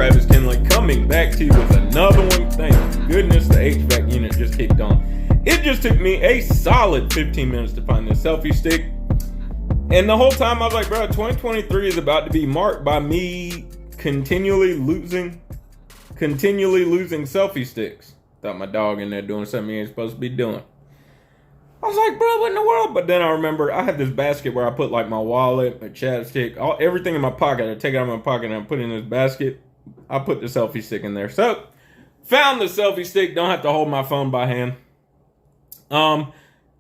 Travis Kinley coming back to you with another one. Thank goodness the HVAC unit just kicked on. It just took me a solid 15 minutes to find this selfie stick. And the whole time I was like, bro, 2023 is about to be marked by me continually losing selfie sticks. Thought my dog in there doing something he ain't supposed to be doing. I was like, bro, what in the world? But then I remember I had this basket where I put like my wallet, my chapstick, everything in my pocket. I take it out of my pocket and I put it in this basket. I put the selfie stick in there. So, found the selfie stick. Don't have to hold my phone by hand.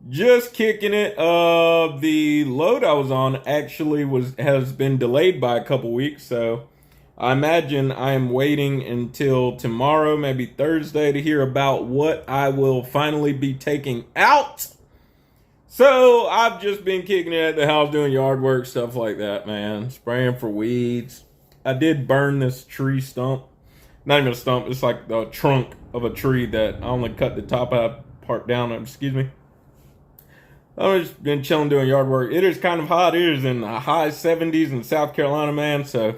Just kicking it. The load I was on actually has been delayed by a couple weeks. So, I imagine I am waiting until tomorrow, maybe Thursday, to hear about what I will finally be taking out. So, I've just been kicking it at the house, doing yard work, stuff like that, man. Spraying for weeds. I did burn this tree stump. Not even a stump, it's like the trunk of a tree that I only cut the top part down, excuse me. I've just been chilling doing yard work. It is kind of hot. It is in the high 70s in South Carolina, man, so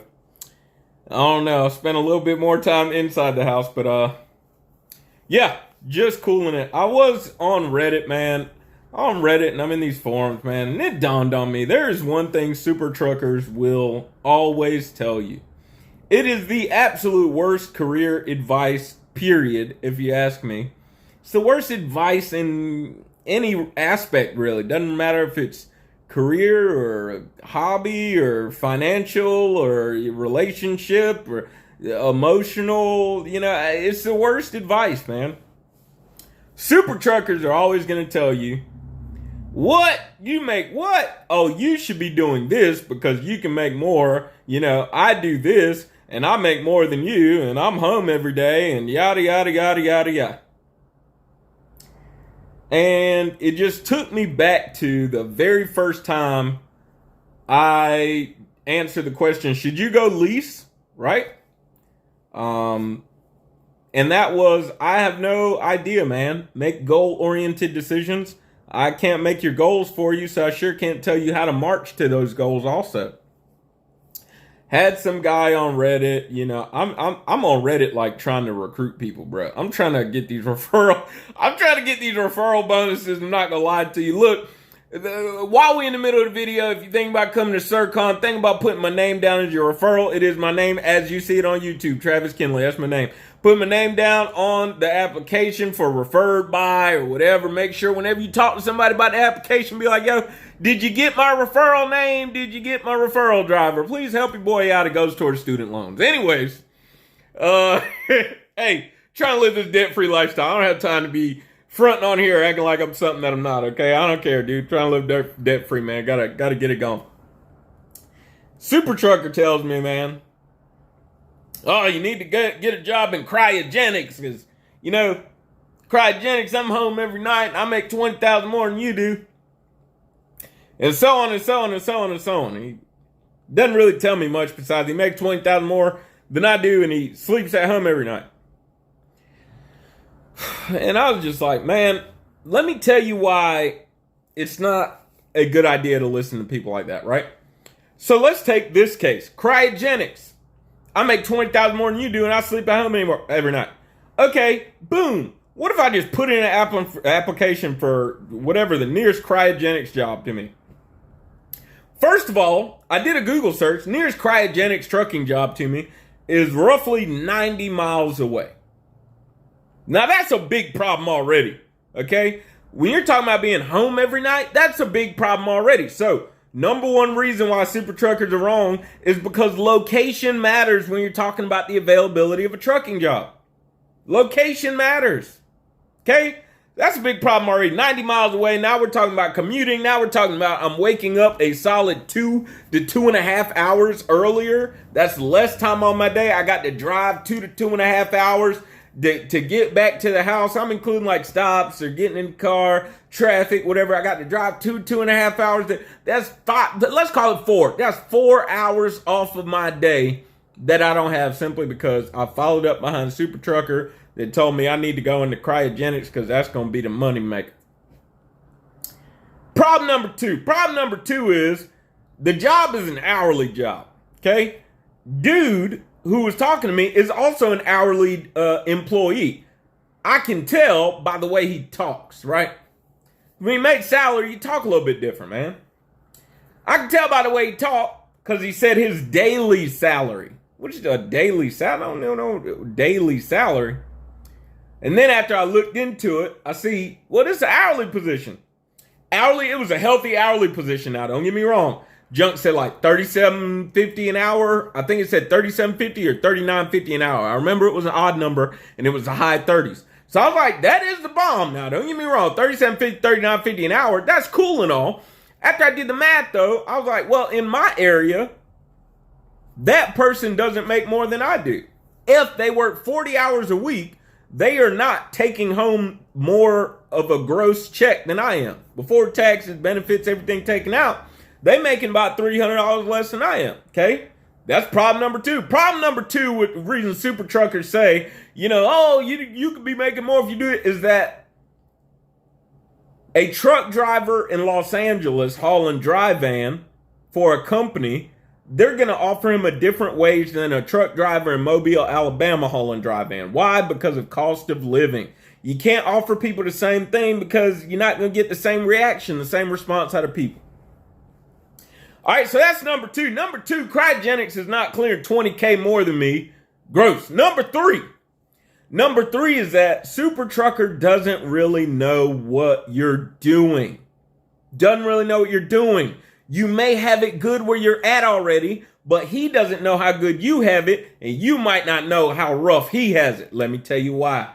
I don't know. I spent a little bit more time inside the house, but yeah, just cooling it. I was on Reddit, man. And I'm in these forums, man, and it dawned on me, there is one thing super truckers will always tell you. It is the absolute worst career advice, period, if you ask me. It's the worst advice in any aspect, really. Doesn't matter if it's career or hobby or financial or relationship or emotional. You know, it's the worst advice, man. Super truckers are always going to tell you, what? You make what? Oh, you should be doing this because you can make more. You know, I do this and I make more than you and I'm home every day and yada, yada, yada, yada, yada. And it just took me back to the very first time I answered the question, should you go lease? Right? And that was, I have no idea, man. Make goal-oriented decisions. I can't make your goals for you, so I sure can't tell you how to march to those goals also. Had some guy on Reddit, you know, I'm on Reddit like trying to recruit people, bro. I'm trying to get these referral bonuses. I'm not gonna lie to you. Look, while we in the middle of the video, if you think about coming to SirCon, think about putting my name down as your referral. It is my name as you see it on YouTube, Travis Kinley. That's my name. Put my name down on the application for referred by or whatever. Make sure whenever you talk to somebody about the application, be like, yo, did you get my referral name? Did you get my referral driver? Please help your boy out. It goes towards student loans. Anyways, hey, trying to live this debt-free lifestyle. I don't have time to be fronting on here acting like I'm something that I'm not, okay? I don't care, dude. Trying to live debt-free, man. Gotta get it going. Super trucker tells me, man, oh, you need to get a job in cryogenics because, you know, cryogenics, I'm home every night and I make $20,000 more than you do. And so on and so on and so on and so on. He doesn't really tell me much besides he makes $20,000 more than I do and he sleeps at home every night. And I was just like, man, let me tell you why it's not a good idea to listen to people like that, right? So let's take this case. Cryogenics. I make $20,000 more than you do and I sleep at home every night. Okay, boom. What if I just put in an application for whatever the nearest cryogenics job to me? First of all, I did a Google search. Nearest cryogenics trucking job to me is roughly 90 miles away. Now that's a big problem already, okay? When you're talking about being home every night, that's a big problem already. So, number one reason why super truckers are wrong is because location matters when you're talking about the availability of a trucking job. Location matters, okay? That's a big problem already. 90 miles away. Now we're talking about commuting. Now we're talking about I'm waking up a solid 2 to 2.5 hours earlier. That's less time on my day. I got to drive 2 to 2.5 hours to get back to the house. I'm including like stops or getting in the car, traffic, whatever. I got to drive 2.5 hours. That's 5. Let's call it 4. That's 4 hours off of my day that I don't have simply because I followed up behind a super trucker that told me I need to go into cryogenics because that's going to be the money maker. Problem number two is the job is an hourly job. Okay? Dude who was talking to me is also an hourly employee. I can tell by the way he talks, right? When he makes salary, you talk a little bit different, man. I can tell by the way he talked because he said his daily salary. What is a daily salary? I don't know, daily salary. And then after I looked into it, I see, well, this is an hourly position. Hourly, it was a healthy hourly position now, don't get me wrong. Junk said like $37.50 an hour. I think it said $37.50 or $39.50 an hour. I remember it was an odd number and it was the high 30s. So I was like, that is the bomb now. Don't get me wrong. $37.50, $39.50 an hour. That's cool and all. After I did the math though, I was like, well, in my area, that person doesn't make more than I do. If they work 40 hours a week, they are not taking home more of a gross check than I am. Before taxes, benefits, everything taken out, they making about $300 less than I am, okay? That's problem number two. Problem number two, with the reason super truckers say, you could be making more if you do it, is that a truck driver in Los Angeles hauling dry van for a company, they're going to offer him a different wage than a truck driver in Mobile, Alabama hauling dry van. Why? Because of cost of living. You can't offer people the same thing because you're not going to get the same reaction, the same response out of people. All right, so that's number two. Number two, cryogenics is not clearing $20K more than me. Gross. Number three is that super trucker doesn't really know what you're doing. Doesn't really know what you're doing. You may have it good where you're at already, but he doesn't know how good you have it, and you might not know how rough he has it. Let me tell you why.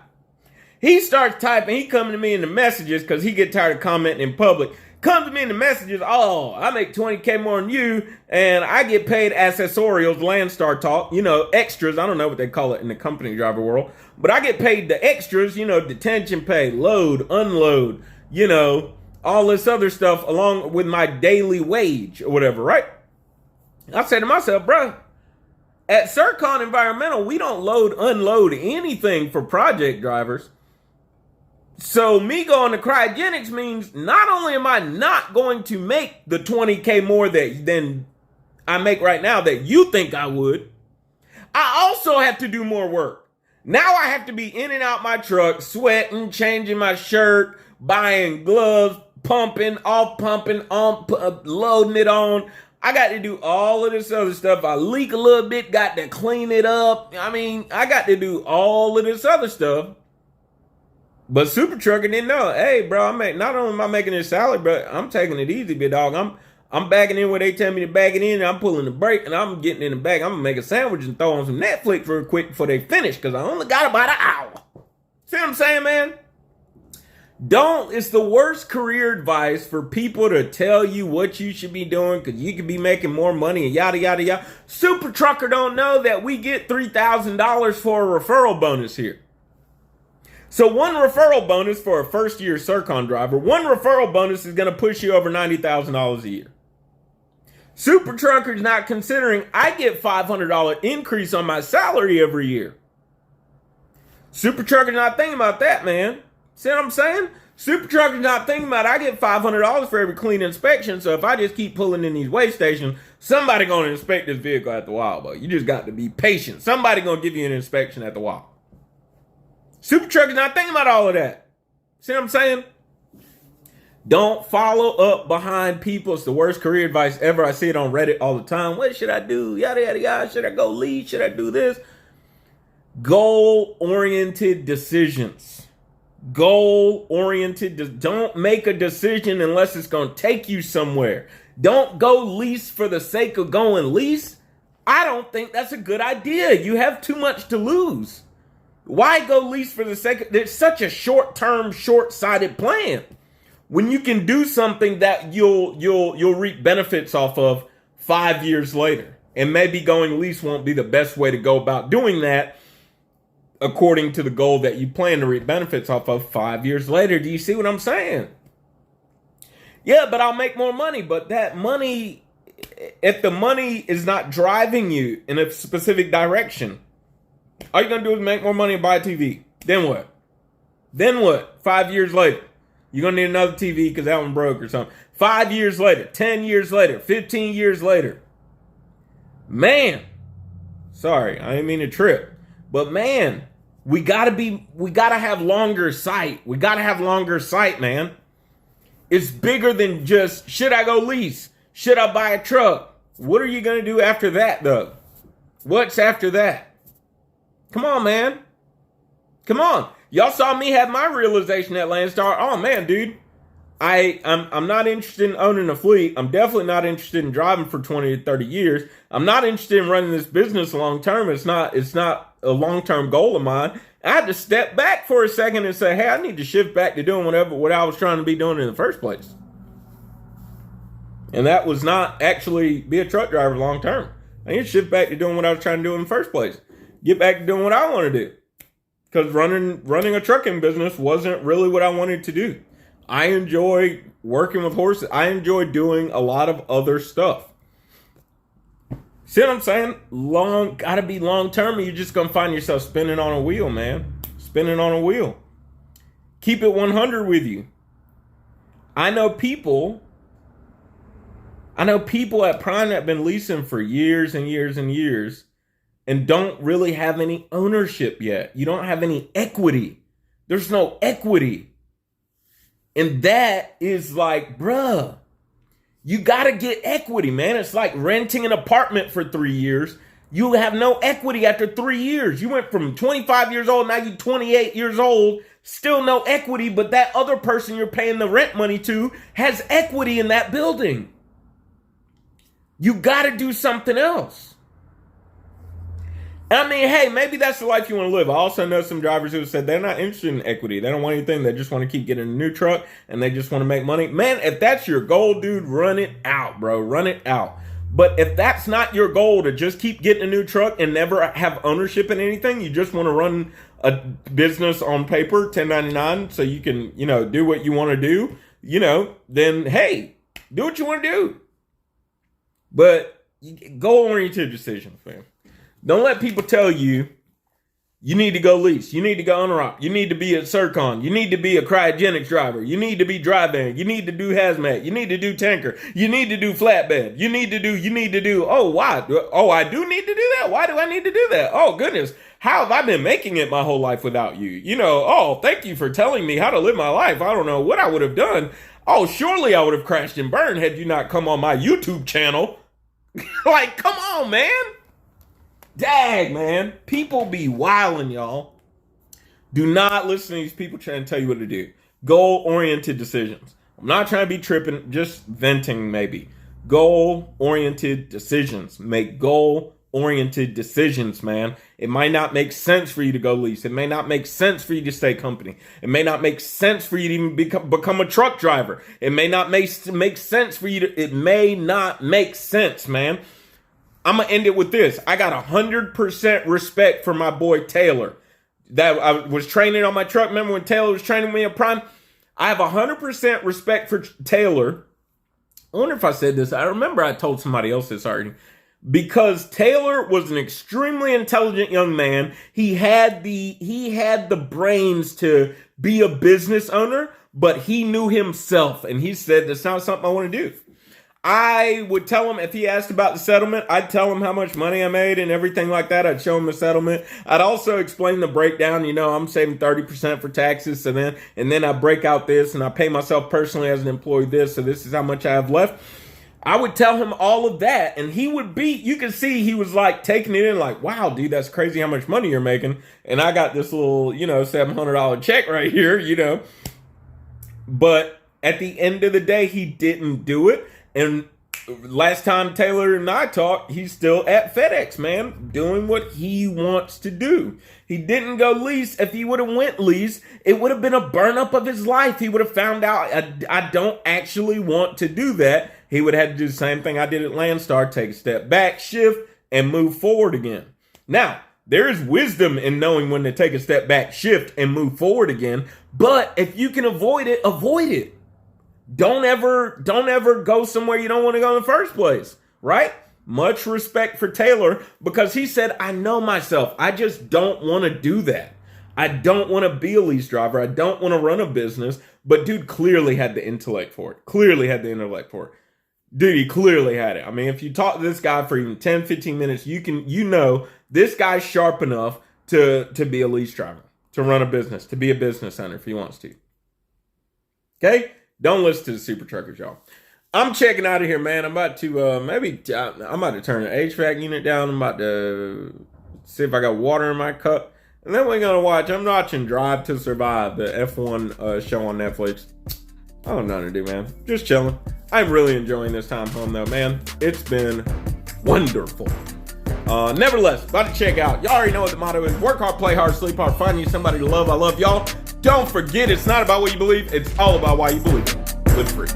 He starts typing, he coming to me in the messages because he get tired of commenting in public. Comes to me in the messages, oh, I make $20K more than you, and I get paid accessorials, Landstar talk, extras. I don't know what they call it in the company driver world, but I get paid the extras, detention pay, load, unload, all this other stuff along with my daily wage or whatever, right? I said to myself, bro, at Circon Environmental, we don't load, unload anything for project drivers. So me going to cryogenics means not only am I not going to make the $20K more than I make right now that you think I would, I also have to do more work. Now I have to be in and out my truck, sweating, changing my shirt, buying gloves, pumping, off pumping, on loading it on. I got to do all of this other stuff. I leak a little bit, got to clean it up. I got to do all of this other stuff. But super trucker didn't know. Hey, bro, not only am I making this salary, but I'm taking it easy, big dog. I'm backing in where they tell me to back it in, and I'm pulling the brake, and I'm getting in the back. I'm gonna make a sandwich and throw on some Netflix real quick before they finish, because I only got about an hour. See what I'm saying, man? It's the worst career advice for people to tell you what you should be doing because you could be making more money and yada, yada, yada. Super trucker don't know that we get $3,000 for a referral bonus here. So one referral bonus for a first-year Circon driver, one referral bonus is going to push you over $90,000 a year. Super trucker's not considering I get $500 increase on my salary every year. Super trucker's not thinking about that, man. See what I'm saying? Super trucker's not thinking about I get $500 for every clean inspection, so if I just keep pulling in these weigh stations, somebody going to inspect this vehicle at the while, but you just got to be patient. Somebody going to give you an inspection at the while. Super truckers not thinking about all of that. See what I'm saying? Don't follow up behind people. It's the worst career advice ever. I see it on Reddit all the time. What should I do? Yada, yada, yada. Should I go lead? Should I do this? Goal-oriented decisions. Goal-oriented. Don't make a decision unless it's going to take you somewhere. Don't go lease for the sake of going lease. I don't think that's a good idea. You have too much to lose. Why go lease for the sake of, it's such a short-term, short-sighted plan when you can do something that you'll reap benefits off of 5 years later. And maybe going lease won't be the best way to go about doing that according to the goal that you plan to reap benefits off of 5 years later. Do you see what I'm saying? Yeah, but I'll make more money. But that money, if the money is not driving you in a specific direction, all you're going to do is make more money and buy a TV. Then what? Then what? 5 years later. You're going to need another TV because that one broke or something. 5 years later, 10 years later, 15 years later. Man, Sorry, I didn't mean to trip. But man, we gotta have longer sight. We gotta have longer sight, man. It's bigger than just, should I go lease? Should I buy a truck? What are you gonna do after that, though? What's after that? Come on, man. Come on. Y'all saw me have my realization at Landstar. Oh man, dude. I'm not interested in owning a fleet. I'm definitely not interested in driving for 20 to 30 years. I'm not interested in running this business long term. It's not a long-term goal of mine. I had to step back for a second and say, hey, I need to shift back to doing what I was trying to be doing in the first place. And that was not actually be a truck driver long term. I need to shift back to doing what I was trying to do in the first place. Get back to doing what I want to do. Because running a trucking business wasn't really what I wanted to do. I enjoy working with horses. I enjoy doing a lot of other stuff. See what I'm saying? Gotta be long term, or you're just gonna find yourself spinning on a wheel, man. Spinning on a wheel. Keep it 100 with you. I know people at Prime that have been leasing for years and years and years and don't really have any ownership yet. You don't have any equity. There's no equity. And that is like, bruh, you got to get equity, man. It's like renting an apartment for 3 years. You have no equity after 3 years. You went from 25 years old, now you're 28 years old, still no equity, but that other person you're paying the rent money to has equity in that building. You got to do something else. I mean, hey, maybe that's the life you want to live. I also know some drivers who said they're not interested in equity. They don't want anything. They just want to keep getting a new truck and they just want to make money. Man, if that's your goal, dude, run it out, bro. Run it out. But if that's not your goal, to just keep getting a new truck and never have ownership in anything, you just want to run a business on paper, 1099, so you can, do what you want to do, then hey, do what you want to do. But goal-oriented decisions, man. Don't let people tell you need to go lease. You need to go owner-op. You need to be a Circon. You need to be a cryogenics driver. You need to be dry van. You need to do hazmat. You need to do tanker. You need to do flatbed. You need to do. Oh, why? Oh, I do need to do that? Why do I need to do that? Oh, goodness. How have I been making it my whole life without you? Oh, thank you for telling me how to live my life. I don't know what I would have done. Oh, surely I would have crashed and burned had you not come on my YouTube channel. Like, come on, man. Dag, man. People be wilding, y'all. Do not listen to these people trying to tell you what to do. Goal-oriented decisions. I'm not trying to be tripping, just venting maybe. Goal-oriented decisions. Make goal-oriented decisions, man. It might not make sense for you to go lease. It may not make sense for you to stay company. It may not make sense for you to even become a truck driver. It may not make sense for you to... It may not make sense, man. I'm going to end it with this. I got 100% respect for my boy Taylor. That I was training on my truck. Remember when Taylor was training me at Prime? I have 100% respect for Taylor. I wonder if I said this. I remember I told somebody else this already. Because Taylor was an extremely intelligent young man. He had the brains to be a business owner, but he knew himself. And he said, that's not something I want to do. I would tell him, if he asked about the settlement, I'd tell him how much money I made and everything like that. I'd show him the settlement. I'd also explain the breakdown. I'm saving 30% for taxes. And then I break out this and I pay myself personally as an employee this. So this is how much I have left. I would tell him all of that. And he would be, you can see he was like taking it in like, wow, dude, that's crazy how much money you're making. And I got this little, $700 check right here, But at the end of the day, he didn't do it. And last time Taylor and I talked, he's still at FedEx, man, doing what he wants to do. He didn't go lease. If he would have went lease, it would have been a burn up of his life. He would have found out, I don't actually want to do that. He would have had to do the same thing I did at Landstar, take a step back, shift, and move forward again. Now, there is wisdom in knowing when to take a step back, shift, and move forward again. But if you can avoid it, avoid it. Don't ever go somewhere you don't want to go in the first place, right? Much respect for Taylor, because he said, I know myself. I just don't want to do that. I don't want to be a lease driver. I don't want to run a business. But dude clearly had the intellect for it. Dude, he clearly had it. I mean, if you talk to this guy for even 10, 15 minutes, you know this guy's sharp enough to be a lease driver, to run a business, to be a business owner if he wants to. Okay? Don't listen to the super truckers, y'all. I'm checking out of here, man. I'm about to I'm about to turn the HVAC unit down. I'm about to see if I got water in my cup. And then we're gonna I'm watching Drive to Survive, the F1 show on Netflix. I don't know what to do, man. Just chilling. I'm really enjoying this time home, though, man. It's been wonderful. Nevertheless, about to check out. Y'all already know what the motto is. Work hard, play hard, sleep hard, find you somebody to love. I love y'all. Don't forget, it's not about what you believe. It's all about why you believe it. Live free.